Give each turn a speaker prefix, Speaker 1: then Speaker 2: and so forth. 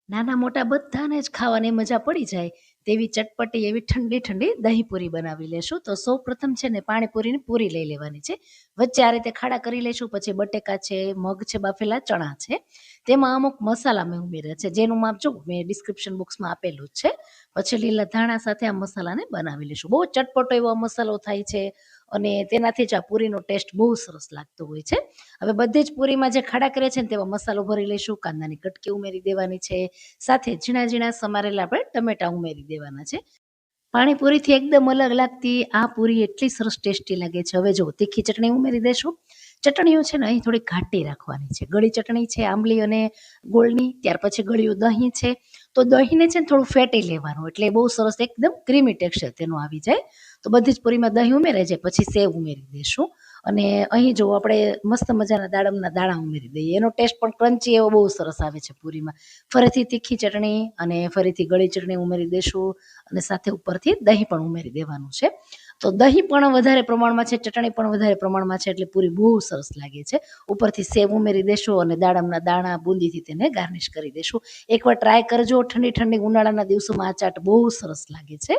Speaker 1: નાના મોટા બધાને જ ખાવાની મજા પડી જાય તેવી ચટપટી એવી ઠંડી ઠંડી દહીંપૂરી બનાવી લેશું. તો સૌપ્રથમ છે ને પાણીપુરીની પૂરી લઈ લેવાની છે. વચ્ચે આ રીતે ખાડા કરી લેશું. પછી બટેકા છે, મગ છે, બાફેલા ચણા છે. તેમાં અમુક મસાલા મેં ઉમેર્યા છે, જેનું માપ જો મેં ડિસ્ક્રિપ્શન બોક્સમાં આપેલું જ છે. પછી લીલા ધાણા સાથે આ મસાલાને બનાવી લેશું. બહુ ચટપટો એવો મસાલો થાય છે અને તેનાથી જ આ પૂરીનો ટેસ્ટ બહુ સરસ લાગતો હોય છે. હવે બધી જ પૂરીમાં જે ખાડા કર્યા છે ને તેમાં મસાલો ભરી લઈશું. કાંદાની કટકી ઉમેરી દેવાની છે. સાથે ઝીણા ઝીણા સમારેલા આપણે ટમેટા ઉમેરી દેવાના છે. પાણીપુરીથી એકદમ અલગ લાગતી આ પૂરી એટલી સરસ ટેસ્ટી લાગે છે. હવે જો તીખી ચટણી ઉમેરી દેશું. ચટણીઓ છે ને અહીં થોડી ઘાટી રાખવાની છે. ગળી ચટણી છે આંબલી અને ગોળની, ત્યાર પછી ગળ્યું દહીં છે. તો દહીંને છે ને થોડું ફેટી લેવાનું, એટલે બહુ સરસ એકદમ ક્રીમી ટેક્સચર તેનું આવી જાય. તો બધી જ પૂરીમાં દહીં ઉમેરાઈ જાય પછી સેવ ઉમેરી દેશું. અને અહીં જો આપણે મસ્ત મજાના દાડમના દાણા ઉમેરી દઈએ, એનો ટેસ્ટ પણ ક્રન્ચી એવો બહુ સરસ આવે છે પૂરીમાં. ફરીથી તીખી ચટણી અને ફરીથી ગળી ચટણી ઉમેરી દેશું અને સાથે ઉપરથી દહીં પણ ઉમેરી દેવાનું છે. તો દહીં પણ વધારે પ્રમાણમાં છે, ચટણી પણ વધારે પ્રમાણમાં છે, એટલે પૂરી બહુ સરસ લાગે છે. ઉપરથી સેવ ઉમેરી દેશું અને દાડમના દાણા બુંદીથી તેને ગાર્નિશ કરી દેશું. એકવાર ટ્રાય કરજો, ઠંડી ઠંડી ઉનાળાના દિવસોમાં આ ચાટ બહુ સરસ લાગે છે.